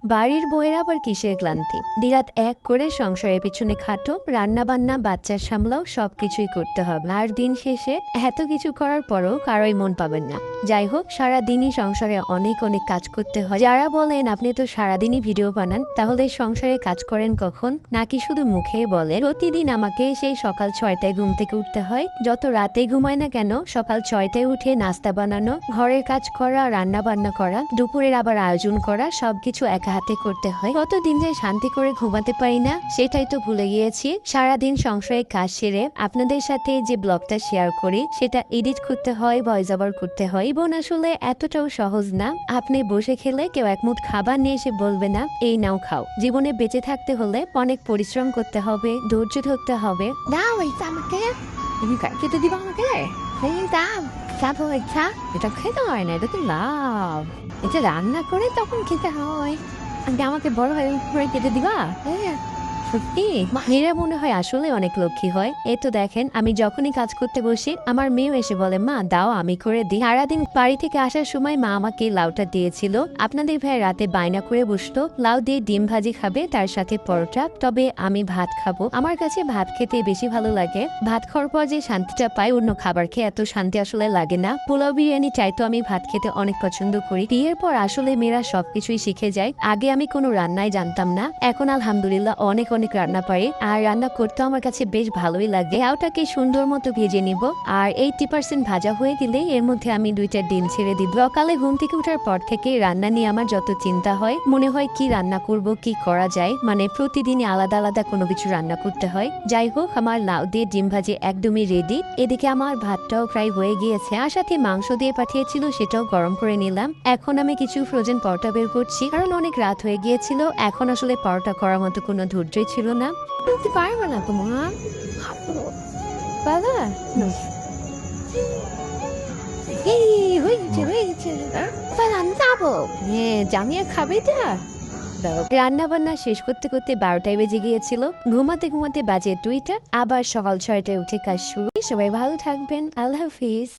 বাড়ির বউয়ের আবার কিসের ক্লান্তি, দিরাত এক করে সংসারের পিছনে খাটো, রান্না বান্না, বাচ্চার সামলাও, সবকিছুই করতে হবে। আর দিন শেষে এত কিছু করার পরও কারোই মন পাবেন না। যাই হোক, সারাদিনই সংসারে অনেক অনেক কাজ করতে হয়। যারা বলেন আপনি তো সারাদিনই ভিডিও বানান, তাহলে সংসারে কাজ করেন কখন? নাকি শুধু মুখে বলেন? প্রতিদিন আমাকে সেই সকাল 6টায় ঘুম থেকে উঠতে হয়। যত রাতে ঘুমায় না কেন, সকাল 6টায় উঠে নাস্তা বানানো, ঘরের কাজ করা, রান্না বান্না করা, দুপুরের আবার আয়োজন করা, সবকিছু একা হাতে করতে হয়। কতদিন যে শান্তি করে ঘুমাতে পারি না, সেটাই তো ভুলে গিয়েছি। সারাদিন সংসারে কাজ সেরে আপনাদের সাথে যে ব্লগটা শেয়ার করি, সেটা এডিট করতে হয়, ভয়েস ওভার করতে হয়। বোন আসলে এতটাও সহজ না। আপনি বসে খেলে কেউ এক মুঠ খাবার নিয়ে এসে বলবে না এই নাও খাও। জীবনে বেঁচে থাকতে হলে অনেক পরিশ্রম করতে হবে, ধৈর্য ধরতে হবে। দাও এটা আমাকে, তুমি খেতে দিবা আমাকে? এই দাও, খাবো ইচ্ছা। এটা খেতে হয় না, এটা তো লাভ। এটা রান্না করে তখন খেতে হয়। আগে আমাকে বড় হয়ে করে খেতে দিবা? হ্যাঁ, সত্যি মেয়েরা মনে হয় আসলে অনেক লক্ষ্মী হয়। এই তো দেখেন, আমি যখনই কাজ করতে বসি, আমার মেয়েও এসে বলে মা দাও আমি করে দিই। সারাদিন বাড়ি থেকে আসার সময় মা আমাকে লাউটা দিয়েছিল। আপনাদের ভাই রাতে বায়না করে বসতো লাউ দিয়ে ডিম ভাজি খাবে, তার সাথে পরোটা। তবে আমি ভাত খাবো। আমার কাছে ভাত খেতে বেশি ভালো লাগে। ভাত খাওয়ার পর যে শান্তিটা পাই, অন্য খাবার খেয়ে এত শান্তি আসলে লাগে না। পোলাও বিরিয়ানি চাইতো আমি ভাত খেতে অনেক পছন্দ করি। বিয়ের পর আসলে মেয়েরা সবকিছুই শিখে যায়। আগে আমি কোনো রান্নাই জানতাম না, এখন আলহামদুলিল্লাহ অনেক অনেক রান্না পারি। আর রান্না করতে আমার কাছে বেশ ভালোই লাগে। লাউটাকে সুন্দর মতো ভেজে নিব, আর 80% ভাজা হয়ে দিলেই এর মধ্যে আমি 2টা ডিম ছেড়ে দিব। সকালে ঘুম থেকে ওঠার পর থেকে রান্না নিয়ে আমার যত চিন্তা হয়, মনে হয় কি রান্না করব, কি করা যায়। মানে প্রতিদিনই আলাদা আলাদা কোনো কিছু রান্না করতে হয়। যাই হোক, আমার লাউ দিয়ে ডিম ভাজি একদমই রেডি। এদিকে আমার ভাতটাও প্রায় হয়ে গিয়েছে, আর সাথে মাংস দিয়ে পাঠিয়েছিল, সেটাও গরম করে নিলাম। এখন আমি কিছু ফ্রোজেন পরোটা বের করছি, কারণ অনেক রাত হয়ে গিয়েছিল। এখন আসলে পরোটা করার মতো কোনো ধৈর্যই ছিল না। বলতে পারবে না তোমার বাবা। এই হয়েছে হয়েছে, তাহলে আমি যাবো। হ্যাঁ, জামিয়া খাবে তা? দাও। রান্না বান্না শেষ করতে করতে 12টায় বেজে গিয়েছিল। ঘুমাতে ঘুমাতে বাজে 2টা। আবার সকাল 6টায় উঠে কাজ শুরু। সবাই ভালো থাকবেন, আল্লাহ হাফিজ।